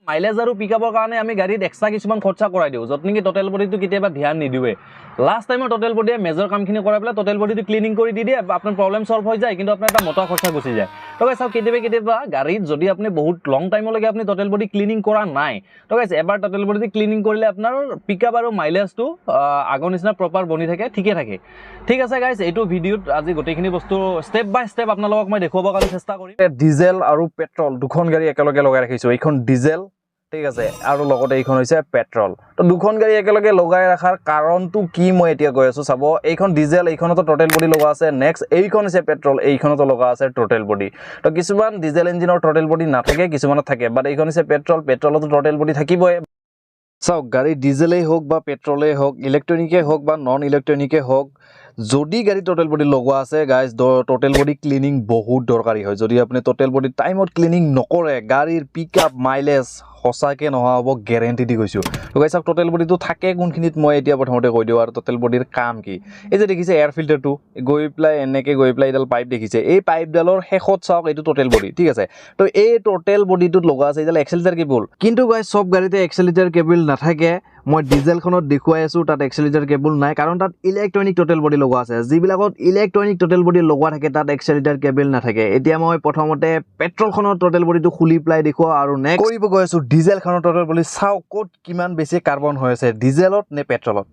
mileage আৰু পিকআপৰ কাৰণে আমি গাড়ীত এক্সট্ৰা কিছুমান খৰচা কৰাই দিওঁ য'ত নেকি টোটেল বডিটো কেতিয়াবা ধ্যান নিদিয়ে লাষ্ট টাইমৰ টোটেল বডিয়ে মেজৰ কামখিনি কৰাই পেলাই টোটেল বডিটো ক্লিনিং কৰি দি দিয়ে আপোনাৰ প্ৰব্লেম সলভ হৈ যায় কিন্তু আপোনাৰ এটা মোটা খৰচা গুচি যায় তো গাইছ কেতিয়াবা গাড়ীত যদি আপুনি বহুত লং টাইমলৈকে আপুনি টোটেল বডি ক্লিনিং কৰা নাই তো গাইছ এবাৰ টোটেল বডি ক্লিনিং কৰিলে আপোনাৰ পিকআপ আৰু মাইলেজটো আগৰ নিচিনা প্ৰপাৰ বনি থাকে ঠিকে থাকে ঠিক আছে গাইছ এইটো ভিডিঅ'ত আজি গোটেইখিনি বস্তু ষ্টেপ বাই ষ্টেপ আপোনালোকক মই দেখুৱাবৰ কাৰণে চেষ্টা কৰিম ডিজেল আৰু পেট্ৰল দুখন গাড়ী একেলগে লগাই ৰাখিছো এইখন ডিজেল ঠিক আছে আৰু লগতে এইখন হৈছে পেট্ৰল তো দুখন গাড়ী একেলগে লগাই ৰাখাৰ কাৰণটো কি মই এতিয়া কৈ আছো চাব এইখন ডিজেল এইখনতো টোটেল বডি লগা আছে নেক্সট এইখন হৈছে পেট্ৰল এইখনতো লগা আছে টোটেল বডি তো কিছুমান ডিজেল ইঞ্জিনৰ টোটেল বডি নাথাকে কিছুমানত থাকে বাট এইখন হৈছে পেট্ৰলতো টোটেল বডি থাকিবই চাওক গাড়ী ডিজেলেই হোক বা পেট্ৰলেই হোক ইলেক্ট্ৰনিকেই হোক বা নন ইলেক্ট্ৰনিকেই হোক যদি গাড়ী টোটেল বডি লগোৱা আছে গাইজ টোটেল বডি ক্লিনিং বহুত দৰকাৰী হয় যদি আপুনি টোটেল বডি টাইমত ক্লিনিং নকৰে গাড়ীৰ পিকআপ মাইলেজ সঁচাকৈ নোহোৱা হ'ব গেৰেণ্টি দি কৈছোঁ তো গাইজ চাওক টোটেল বডিটো থাকে কোনখিনিত মই এতিয়া প্ৰথমতে কৈ দিওঁ আৰু টোটেল বডিৰ কাম কি এই যে দেখিছে এয়াৰ ফিল্টাৰটো গৈ পেলাই এনেকৈ গৈ পেলাই এইডাল পাইপ দেখিছে এই পাইপডালৰ শেষত চাওক এইটো টোটেল বডি ঠিক আছে তো এই টোটেল বডিটোত লগা আছে এইডাল এক্সেলেটাৰ কেবল কিন্তু গাইজ চব গাড়ীতে এক্সেলেটাৰ কেবল নাথাকে মই ডিজেলখনত দেখুৱাই আছোঁ তাত এক্সেলেটাৰ কেবল নাই কাৰণ তাত ইলেক্ট্ৰনিক টোটেল বডি লগোৱা আছে যিবিলাকত ইলেক্ট্ৰনিক টোটেল বডি লগোৱা থাকে তাত এক্সেলেটাৰ কেবল নাথাকে এতিয়া মই প্ৰথমতে পেট্ৰলখনৰ টোটেল বডিটো খুলি পেলাই দেখুৱাওঁ আৰু নেক্সট কৰিব গৈ আছোঁ ডিজেলখনৰ টোটেল বডি চাওক ক'ত কিমান বেছি কাৰ্বন হৈ আছে ডিজেলত নে পেট্ৰলত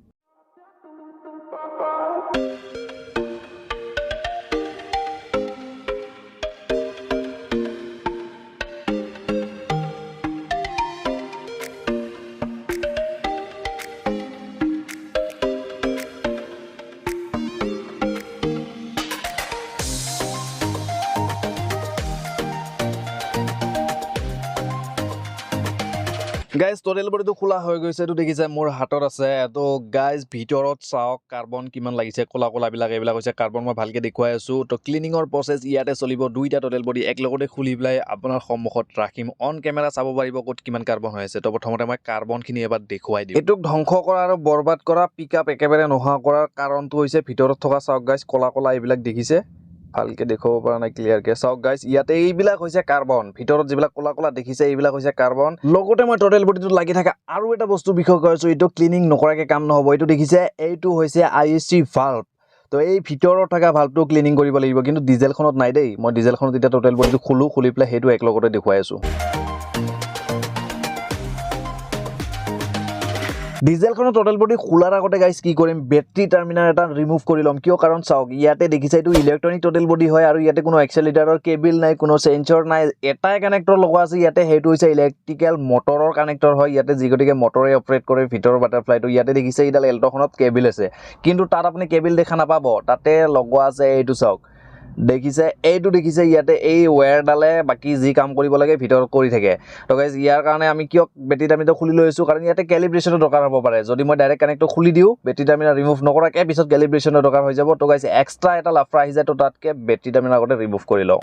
গাইজ টোটেল বডিটো খোলা হৈ গৈছে এইটো দেখিছে মোৰ হাতত আছে তো গাইজ ভিতৰত চাওক কাৰ্বন কিমান লাগিছে ক'লা ক'লাবিলাক এইবিলাক হৈছে কাৰ্বন মই ভালকৈ দেখুৱাই আছোঁ তো ক্লিনিঙৰ প্ৰচেছ ইয়াতে চলিব দুইটা টোটেল বডি একেলগতে খুলি পেলাই আপোনাৰ সন্মুখত ৰাখিম অন কেমেৰা চাব পাৰিব ক'ত কিমান কাৰ্বন হৈ আছে তো প্ৰথমতে মই কাৰ্বনখিনি এবাৰ দেখুৱাই দিম এইটোক ধ্বংস কৰা আৰু বৰবাদ কৰা পিকআপ একেবাৰে নোহোৱা কৰাৰ কাৰণটো হৈছে ভিতৰত থকা চাওক গাইজ ক'লা ক'লা এইবিলাক দেখিছে ভালকে দেখুৱাব পৰা নাই ক্লিয়াৰকে চাওক গাইজ ইয়াতে এইবিলাক হৈছে কাৰ্বন ভিতৰত যিবিলাক ক'লা ক'লা দেখিছে এইবিলাক হৈছে কাৰ্বন লগতে মই টোটেল বডিটোত লাগি থকা আৰু এটা বস্তু বিষয় কৈ আছোঁ এইটো ক্লিনিং নকৰাকৈ কাম নহ'ব এইটো দেখিছে এইটো হৈছে ISC ভাল্ভ তো এই ভিতৰত থকা ভাল্ভটো ক্লিনিং কৰিব লাগিব কিন্তু ডিজেলখনত নাই দেই মই ডিজেলখনত এতিয়া টোটেল বডিটো খুলি পেলাই সেইটো একেলগতে দেখুৱাই আছোঁ ডিজেলখনৰ টোটেল বডি খোলাৰ আগতে গাইজ কি কৰিম বেটাৰী টাৰ্মিনাল এটা ৰিমুভ কৰি ল'ম কিয় কাৰণ চাওক ইয়াতে দেখিছে এইটো ইলেক্ট্ৰনিক টোটেল বডি হয় আৰু ইয়াতে কোনো এক্সেলেটাৰৰ কেবল নাই কোনো চেঞ্চৰ নাই এটাই কানেক্টৰ লগোৱা আছে ইয়াতে সেইটো হৈছে ইলেক্ট্ৰিকেল মটৰৰ কানেক্টৰ হয় ইয়াতে যি গতিকে মটৰে অপাৰেট কৰে ভিতৰৰ বাটাৰফ্লাইটো ইয়াতে দেখিছে এইডাল এল্ট'খনত কেবল আছে কিন্তু তাত আপুনি কেবল দেখা নাপাব তাতে লগোৱা আছে এইটো চাওক দেখিছে এইটো দেখিছে ইয়াতে এই ৱায়াৰডালে বাকি যি কাম কৰিব লাগে ভিতৰত কৰি থাকে তো গাইজ ইয়াৰ কাৰণে আমি কিয় বেটাৰী টাৰ্মিনালটো খুলি লৈছোঁ কাৰণ ইয়াতে কেলিব্ৰেশ্যনৰ দৰকাৰ হ'ব পাৰে যদি মই ডাইৰেক্ট কানেক্টটো খুলি দিওঁ বেটাৰী টাৰ্মিনাল ৰিমুভ নকৰাকৈ পিছত কেলিব্ৰেশ্যনৰ দৰকাৰ হৈ যাব তো গাইজ এক্সট্ৰা এটা লাফৰা আহি যায় তো তাতকৈ বেটাৰী টাৰ্মিনাল আগতে ৰিমুভ কৰি লওঁ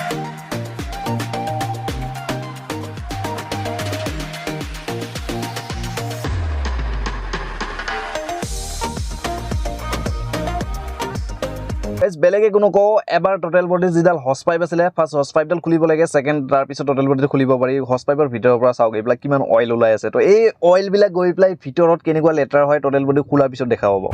বেলেগে কোনো কওঁ এবাৰ টোটেল বডিৰ যিডাল হচ পাইপ আছিলে ফাৰ্ষ্ট হচ পাইপডাল খুলিব লাগে ছেকেণ্ড তাৰপিছত টোটেল বডিটো খুলিব পাৰি হচ পাইপৰ ভিতৰৰ পৰা চাওক এইবিলাক কিমান অইল ওলাই আছে তো এই অইলবিলাক গৈ পেলাই ভিতৰত কেনেকুৱা লেটাৰ হয় টোটেল বডি খোলাৰ পিছত দেখা পাব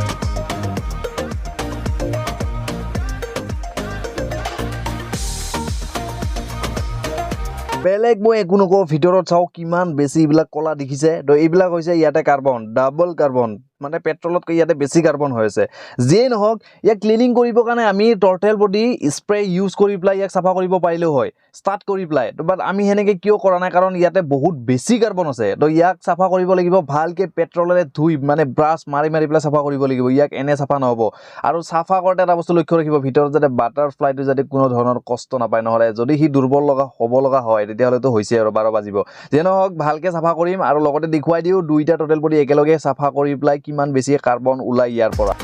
বেলেগ মই একো নকওঁ ভিতৰত চাওক কিমান বেছি এইবিলাক ক'লা দেখিছে তো এইবিলাক হৈছে ইয়াতে কাৰ্বন ডাবল কাৰ্বন মানে পেট্ৰলতকৈ ইয়াতে বেছি কাৰ্বন হৈ আছে যিয়ে নহওক ইয়াক ক্লিনিং কৰিবৰ কাৰণে আমি টোটেল বডি স্প্ৰে ইউজ কৰি পেলাই ইয়াক চাফা কৰিব পাৰিলেও হয় ষ্টাৰ্ট কৰি পেলাই তো বাট আমি সেনেকৈ কিয় কৰা নাই কাৰণ ইয়াতে বহুত বেছি কাৰ্বন আছে তো ইয়াক চাফা কৰিব লাগিব ভালকৈ পেট্ৰলেৰে ধুই মানে ব্ৰাছ মাৰি পেলাই চাফা কৰিব লাগিব ইয়াক এনে চাফা নহ'ব আৰু চাফা কৰোঁতে এটা বস্তু লক্ষ্য ৰাখিব ভিতৰত যাতে বাটাৰফ্লাইটো যাতে কোনো ধৰণৰ কষ্ট নাপায় নহ'লে যদি সি দুৰ্বল হ'ব লগা হয় তেতিয়াহ'লেতো হৈছে আৰু 12 বাজিব যিয়ে নহওক ভালকৈ চাফা কৰিম আৰু লগতে দেখুৱাই দিওঁ দুইটা টোটেল বডি একেলগে চাফা কৰি পেলাই কিমান বেছি কাৰ্বন ওলাই ইয়াৰ পৰা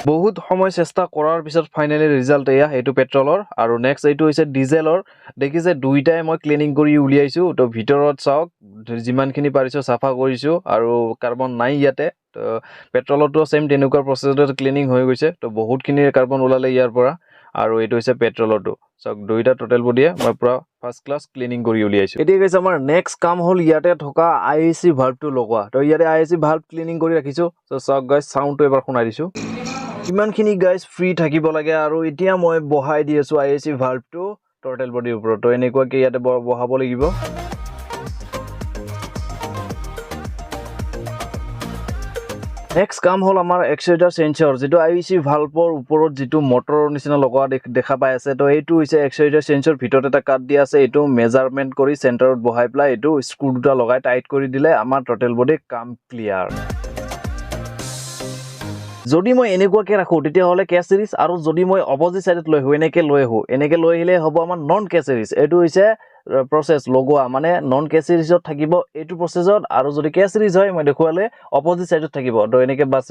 বহুত সময় চেষ্টা কৰাৰ পিছত ফাইনালি ৰিজাল্ট এয়া এইটো পেট্ৰলৰ আৰু নেক্সট এইটো হৈছে ডিজেলৰ দেখিছে দুইটাই মই ক্লিনিং কৰি উলিয়াইছো তো ভিতৰত চাওক যিমানখিনি পাৰিছো সাফা কৰিছো আৰু কাৰ্বন নাই ইয়াতে তো পেট্ৰলতো সেম তেনেকুৱা প্ৰসেছত ক্লিনিং হৈ গৈছে তো বহুতখিনি কাৰ্বন ওলালে ইয়াৰ পৰা আৰু এইটো হৈছে পেট্ৰলতো চাওক দুইটা টোটাল বডিয়ে মই পুৰা ফাৰ্স্ট ক্লাস ক্লিনিং কৰি উলিয়াইছো এতিয়া গাইছ আমাৰ নেক্সট কাম হল ইয়াতে থকা আইএসি ভাল্ভটো লগোৱা তো ইয়াতে আইএসি ভাল্ভ ক্লিনিং কৰি ৰাখিছো তো চাওক গাইছ সাউন্ডটো এবাৰ শুনাই দিছো কিমানখিনি গাইছ ফ্ৰী থাকিব লাগে আৰু এতিয়া মই বহাই দি আছো আইএসি ভাল্ভটো টোটাল বডিৰ ওপৰত তো এনেকুৱা কি ইয়াতে বহাব লাগিব নেক্সট কাম হল আমাৰ এক্সেলেটৰ সেন্সৰ যেটো আইএসি ভাল্ভৰ ওপৰত যেটো মটৰৰ নিচিনা লগোৱা দেখা পাই আছে তো এইটো হৈছে এক্সেলেটৰ সেন্সৰ ভিতৰত এটা কাট দিয়া আছে এইটো মেজাৰমেন্ট কৰি সেন্টাৰত বহাই প্লাই এইটো স্ক্ৰু দুটা লগাই টাইট কৰি দিলে আমাৰ টোটাল বডি কাম ক্লিয়াৰ যদি মই এনেকুৱাকে ৰাখো তেতিয়া হলে কে সিৰিজ আৰু যদি মই অপজিট সাইডত লৈ এনেকে লৈ আহিলে হ'ব আমাৰ নন কে সিৰিজ এটো হৈছে process লগোৱা মানে নন কে সিৰিজত থাকিব এটো প্ৰসেসত আৰু যদি কে সিৰিজ হয় মই দেখুৱালে অপজিট সাইডত থাকিব তো এনেকে বাস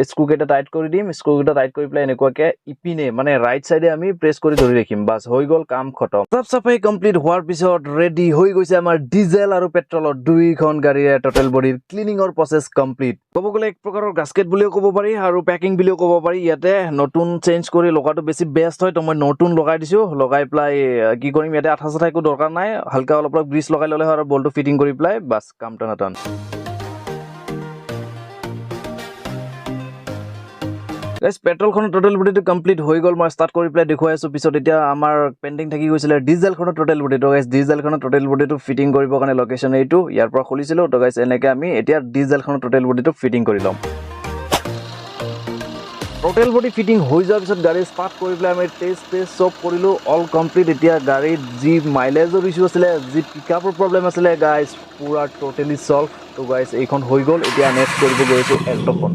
স্ক্ৰু কেটা টাইট কৰি দিম স্ক্ৰু কেটা টাইট কৰি প্লাই এনেকুৱাকে ইপিনে মানে ৰাইট সাইডে আমি প্ৰেছ কৰি ধৰি ৰাখিম বাস হৈ গল কাম খতম সব সাফাই কমপ্লিট হোৱাৰ পিছত ৰেডি হৈ গৈছে আমাৰ ডিজেল আৰু পেট্ৰলৰ দুইখন গাড়ীৰ টোটাল বডিৰ ক্লিনিংৰ প্ৰসেস কমপ্লিট ক'ব গলে এক প্ৰকাৰৰ গাস্কেট বুলিও ক'ব পাৰি আৰু প্যাকিং বুলিও ক'ব পাৰি ইয়াতে নতুন চেঞ্জ কৰি লগাটো বেছি বেষ্ট হয় তো মই নতুন লগাই দিছো লগাই প্লাই কি কৰিম ইয়াতে আঠা সাথা একো দৰকাৰ নাই হালকা অলপ গ্ৰীজ লগাই ললে হয় আৰু বলটো ফিটিং কৰি প্লাই বাস কাম টানাটান গাইস পেট্ৰলখনৰ টোটাল বডিটো কমপ্লিট হৈ গল মই স্টাৰ্ট কৰি প্লাই দেখুৱাই আছো পিছত এতিয়া আমাৰ পেন্ডিং থাকি গৈছিল ডিজেলখনৰ টোটাল বডি তো গাইস ডিজেলখনৰ টোটাল বডিটো ফিটিং কৰিব কাৰণে লোকেশন এইটো ইয়াৰ পৰা খুলিছিলো তো গাইস এনেকে আমি এতিয়া ডিজেলখনৰ টোটাল বডিটো ফিটিং কৰি লম টোটাল বডি ফিটিং হৈ যোৱাৰ পিছত গাড়ী স্টাৰ্ট কৰি প্লাই আমি টেষ্ট সব কৰিলো অল কমপ্লিট এতিয়া গাড়ী জি মাইলেজৰ ইস্যু আছিল জি পিকআপৰ প্ৰবলেম আছিল গাইস পুৰা টোটালি সলভ তো গাইস এইখন হৈ গল এতিয়া নেক্সট কৰিব গৈছো এল্টোখন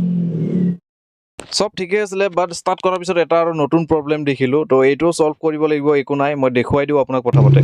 সব ঠিকে আছিল বাট স্টাৰ্ট কৰাৰ পিছত এটা আৰু নতুন প্ৰবলেম দেখিলো তো এইটো সলভ কৰিব লাগিব একো নাই মই দেখুৱাই দিও আপোনাক প্ৰথমতে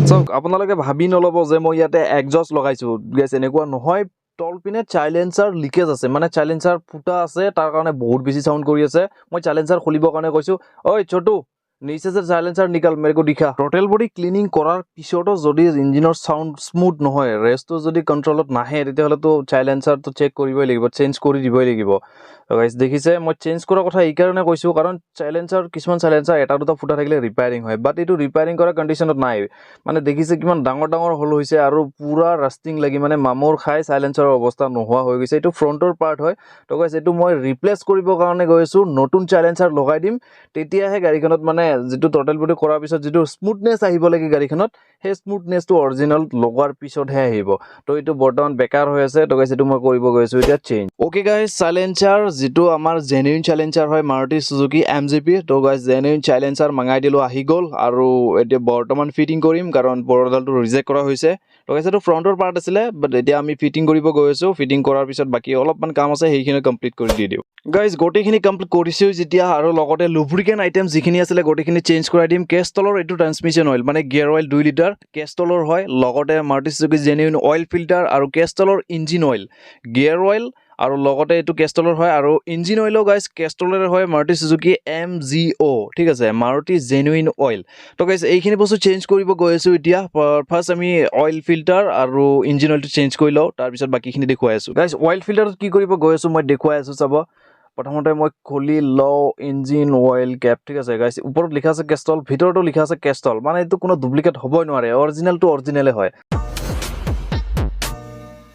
সব আপোনালোকে ভাবি নলব যে মই ইয়াতে এক্সজস্ট লগাইছো গাইস এনেকুৱা নহয় টল পিনে চাইলেন্সাৰ লিকেজ আছে মানে চাইলেন্সাৰ ফুটা আছে তাৰ কাৰণে বহুত বেছি সাউন্ড কৰি আছে মই চাইলেন্সাৰ খুলিবৰ কাৰণে কৈছো ঐ ছোটু नीचे से साइलेंसर निकाल मेरे को दिखा टोटल बॉडी क्लीनिंग কৰাৰ পিছতো যদি ইঞ্জিনৰ সাউন্ড স্মুথ নহয় ৰেষ্টটো যদি কন্ট্ৰোলত নাহে তেতিয়া হলে তো সাইলেন্সাৰ তো চেক কৰিবই লাগিব চেঞ্জ কৰি দিবই লাগিব গাইস দেখিছে মই চেঞ্জ কৰাৰ কথা এই কাৰণে কৈছো কাৰণ সাইলেন্সাৰ কিছুমান সাইলেন্সাৰ এটা দুটা ফুটা থাকিলে ৰিপেয়াৰিং হয় বাট এটো ৰিপেয়াৰিং কৰা কন্ডিশনত নাই মানে দেখিছে কিমান ডাঙৰ ডাঙৰ হল হৈছে আৰু পুৰা ৰাস্টিং লাগি মানে মামৰ খাই সাইলেন্সাৰৰ অৱস্থা নোহোৱা হৈ গৈছে এটো ফ্ৰন্টৰ পাৰ্ট হয় তো গাইস এটো মই ৰিপ্লেস কৰিবৰ কাৰণে গৈছো নতুন সাইলেন্সাৰ লগাই দিম তেতিয়াহে গাড়ীখনত মানে যেটো টোটাল বডি কৰাৰ পিছত যেটো স্মুথনেস আহিব লাগে গাড়ীখনত হে স্মুথনেসটো অৰিজিনাল লগোৱাৰ পিছতহে আহিব তো এটো বৰ্তমান বেকাৰ হৈ আছে তো গাইস এটো মই কৰিব গৈছো এতিয়া চেঞ্জ ওকে গাইস সাইলেন্সাৰ যেটো আমাৰ জেনুইন সাইলেন্সাৰ হয় মাৰুতি সুজুকি এমজিপি তো গাইস জেনুইন সাইলেন্সাৰ মঙাই দিলো আহি গল আৰু এতিয়া বৰ্তমান ফিটিং কৰিম কাৰণ পৰদালটো ৰিজেক্ট কৰা হৈছে তো গাইস এটো ফ্ৰন্টৰ পাৰ্ট আছিল বাট এতিয়া আমি ফিটিং কৰিব গৈছো ফিটিং কৰাৰ পিছত বাকি অলপমান কাম আছে সেইখিনি কমপ্লিট কৰি দি দিও গাইস গোটেইখিনি কমপ্লিট কৰিছো যেতিয়া আৰু লগতে লুব্ৰিকেন্ট আইটেম যিখিনি আছিল গোটেইখিনি চেঞ্জ কৰাই দিম কেষ্টলৰ এটো ট্ৰান্সমিশন অইল মানে গিয়াৰ অইল 2 লিটাৰ কেষ্টলৰ হয় লগতে Maruti Suzuki genuine oil filter আৰু কেষ্টলৰ ইঞ্জিন অইল গিয়াৰ অইল আৰু লগতে এটো কেষ্টলৰ হয় আৰু ইঞ্জিন অইলও গাইস কেষ্টলৰ হয় মাৰুতি সুজুকি MGO ঠিক আছে মাৰুতি জেনুইন অইল তো গাইস এইখিনি বস্তু চেঞ্জ কৰিব গৈছো এতিয়া ফাৰ্স্ট আমি অইল ফিল্টাৰ আৰু ইঞ্জিন অইলটো চেঞ্জ কৰি লও তাৰ পিছত বাকিখিনি দেখুৱাই আছো গাইস অইল ফিল্টাৰত কি কৰিব গৈছো মই দেখুৱাই আছো চাব প্ৰথমতে মই খুলি লও ইঞ্জিন অইল ক্যাপ ঠিক আছে গাইস ওপৰত লিখা আছে কেষ্টল ভিতৰতো লিখা আছে কেষ্টল মানে এটো কোনো ডুপ্লিকেট হ'বই নোৱাৰে অৰিজিনালটো অৰিজিনালে হয়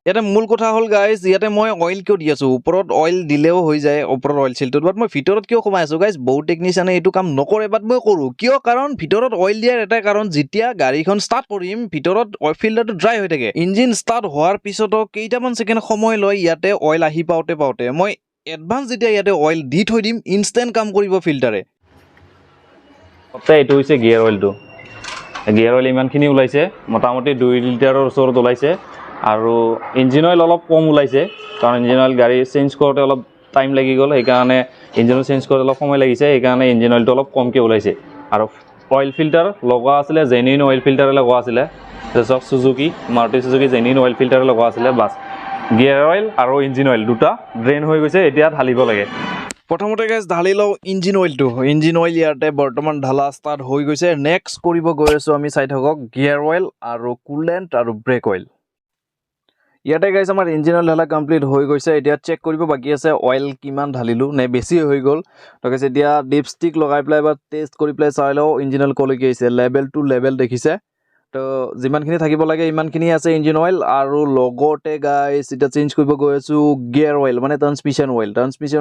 ইয়াতে মূল কথা হল গাইস ইয়াতে মই অইল কিয় দি আছো ওপৰত অইল দিলেও হৈ যায় ওপৰত অইল সিলটো বাট মই ভিতৰত কিয় কমাই আছো গাইস বহুত টেকনিশিয়ানে এটো কাম নকৰে বাট মই কৰো কিয় কাৰণ ভিতৰত অইল দিয়াৰ এটা কাৰণ যেতিয়া গাড়ীখন স্টাৰ্ট কৰিম ভিতৰত অইল ফিল্টাৰটো ড্ৰাই হৈ থাকে ইঞ্জিন স্টাৰ্ট হোৱাৰ পিছতো কেইটামান সেকেন্ড সময় লয় ইয়াতে অইল আহি পাওতে মই এডভান্স যেতিয়া ইয়াতে অইল দি থৈ দিম ইনস্ট্যান্ট কাম কৰিব ফিল্টাৰে এটো হৈছে গিয়াৰ অইলটো গিয়াৰ অইল ইমানখিনি ওলাইছে মোটামুটি 2 লিটাৰৰ ওচৰত ওলাইছে আৰু ইঞ্জিন অইল অলপ কম ওলাইছে কাৰণ ইঞ্জিন অইল গাড়ী চেঞ্জ কৰোতে অলপ টাইম লাগি গল এই কাৰণে ইঞ্জিন চেঞ্জ কৰোতে অলপ সময় লাগিছে এই কাৰণে ইঞ্জিন অইলটো অলপ কমকে ওলাইছে আৰু অইল ফিল্টাৰ লগোৱা আছিল জেনুইন অইল ফিল্টাৰ লগোৱা আছিল সব Suzuki Maruti Suzuki genuine oil filter লগোৱা আছিল বাস গিয়াৰ অইল আৰু ইঞ্জিন অইল দুটা ড্ৰেইন হৈ গৈছে এতিয়া ঢালিব লাগে প্ৰথমতে গাইজ ঢালি লওঁ ইঞ্জিন অইলটো ইয়াতে বৰ্তমান ঢালা ষ্টাৰ্ট হৈ গৈছে নেক্সট কৰিব গৈ আছোঁ আমি চাই থাকক গিয়াৰ অইল আৰু কুলেণ্ট আৰু ব্ৰেক অইল ইয়াতে গাইজ আমাৰ ইঞ্জিন অইল ঢালা কমপ্লিট হৈ গৈছে এতিয়া চেক কৰিব বাকী আছে অইল কিমান ঢালিলোঁ নে বেছি হৈ গ'ল তো গাইজ এতিয়া ডিপষ্টিক লগাই পেলাই বা টেষ্ট কৰি পেলাই চাই লওঁ ইঞ্জিন অইল ক'লৈকে আহিছে লেভেল টু লেভেল দেখিছে তো যিমানখিনি থাকিব লাগে ইমানখিনি আছে ইঞ্জিন অইল আৰু লগতে গাইজ এতিয়া চেঞ্জ কৰিব গৈ আছোঁ গিয়াৰ অইল মানে ট্ৰান্সমিশ্যন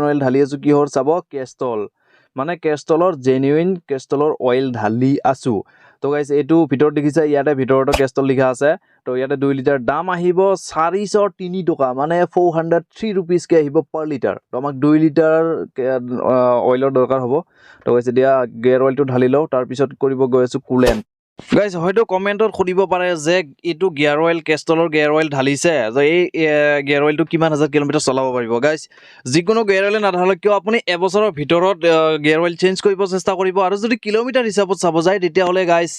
অইল ঢালি আছোঁ কিহৰ চাব কেষ্টল মানে কেষ্টলৰ জেনুইন কেষ্টলৰ অইল ঢালি আছোঁ তো গাইজ এইটো ভিতৰত দেখিছে ইয়াতে ভিতৰতো কেষ্টল লিখা আছে তো ইয়াতে 2 লিটাৰ দাম আহিব 403 টকা মানে 403 ৰুপিজকৈ আহিব পাৰ লিটাৰ তো আমাক 2 লিটাৰ অইলৰ দৰকাৰ হ'ব তো গাইজ এতিয়া গিয়াৰ অইলটো ঢালি লওঁ তাৰপিছত কৰিব গৈ আছোঁ কুলেণ্ট গাইজ হয়তো কমেণ্টত সুধিব পাৰে যে এইটো গিয়াৰ অইল কেষ্টলৰ গিয়াৰ অইল ঢালিছে যে এই গিয়াৰ অইলটো কিমান হাজাৰ কিলোমিটাৰ চলাব পাৰিব গাইজ যিকোনো গিয়াৰ অইল নাঢালক কিয় আপুনি এবছৰৰ ভিতৰত গিয়াৰ অইল চেঞ্জ কৰিব চেষ্টা কৰিব আৰু যদি কিলোমিটাৰ হিচাপত চাব যায় তেতিয়াহ'লে গাইজ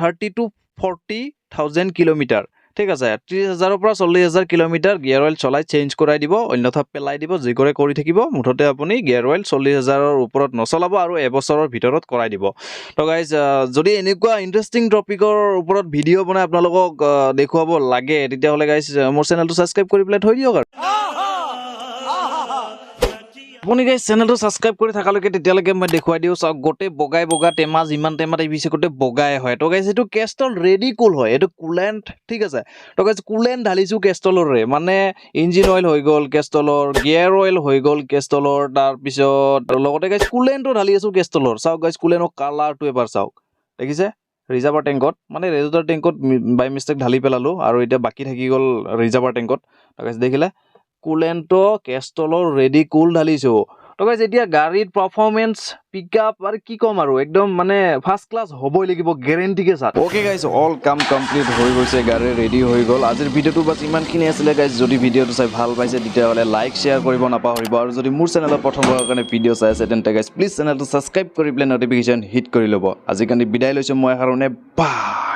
30 to 40,000 কিলোমিটাৰ ঠিক আছে 30,000 পৰা 40,000 কিলোমিটাৰ গিয়াৰ অইল চলাই চেঞ্জ কৰাই দিব অন্যথা পেলাই দিব যি কৰে কৰি থাকিব মুঠতে আপুনি গিয়াৰ অইল 40,000ৰ ওপৰত নচলাব আৰু এবছৰৰ ভিতৰত কৰাই দিব তো গাইজ যদি এনেকুৱা ইণ্টাৰেষ্টিং টপিকৰ ওপৰত ভিডিঅ' বনাই আপোনালোকক দেখুৱাব লাগে তেতিয়াহ'লে গাইজ মোৰ চেনেলটো ছাবস্ক্ৰাইব কৰি পেলাই থৈ দিয়ক আৰু আপুনি গাইজ চেনেলটো ছাবস্ক্ৰাইব কৰি থকালৈকে তেতিয়ালৈকে মই দেখুৱাই দিওঁ চাওক গোটেই বগা টেমা যিমান টেমাত আহিছে গোটেই বগাই হয় তো গাইজ এইটো কেষ্টল ৰেডি কুল হয় এইটো কুলেণ্ট ঠিক আছে তো গাইজ কুলেণ্ট ঢালিছোঁ কেষ্টলৰে মানে ইঞ্জিন অইল হৈ গ'ল কেষ্টলৰ গিয়াৰ অইল হৈ গ'ল কেষ্টলৰ তাৰপিছত লগতে গাইজ কুলেণ্টো ঢালি আছোঁ কেষ্টলৰ চাওক গাইজ কুলেণ্টৰ কালাৰটো এবাৰ চাওক দেখিছে ৰিজাৰ্ভাৰ টেংকত মানে ৰেজুটাৰ টেংকত বাই মিষ্টেক ঢালি পেলালোঁ আৰু এতিয়া বাকী থাকি গ'ল ৰিজাৰ্ভাৰ টেংকত তো গাইজ দেখিলে কুলেণ্টো কেষ্টলৰ ৰেডি কুল ঢালিছোঁ তো গাইজ এতিয়া গাড়ীৰ পাৰফৰ্মেঞ্চ পিক আপ আৰু কি ক'ম আৰু একদম মানে ফাৰ্ষ্ট ক্লাছ হ'বই লাগিব গেৰেণ্টিকে চাওক অ'কে গাইজ অল কাম কমপ্লিট হৈ গৈছে গাড়ী ৰেডি হৈ গ'ল আজিৰ ভিডিঅ'টো বাছ ইমানখিনি আছিলে গাইজ যদি ভিডিঅ'টো চাই ভাল পাইছে তেতিয়াহ'লে লাইক শ্বেয়াৰ কৰিব নাপাহৰিব আৰু যদি মোৰ চেনেলত প্ৰথমবাৰৰ কাৰণে ভিডিঅ' চাই আছে তেন্তে গাইজ প্লিজ চেনেলটো ছাবস্ক্ৰাইব কৰি পেলাই নটিফিকেশ্যন হিট কৰি ল'ব আজিকালি বিদায় লৈছোঁ মই কাৰণে বাই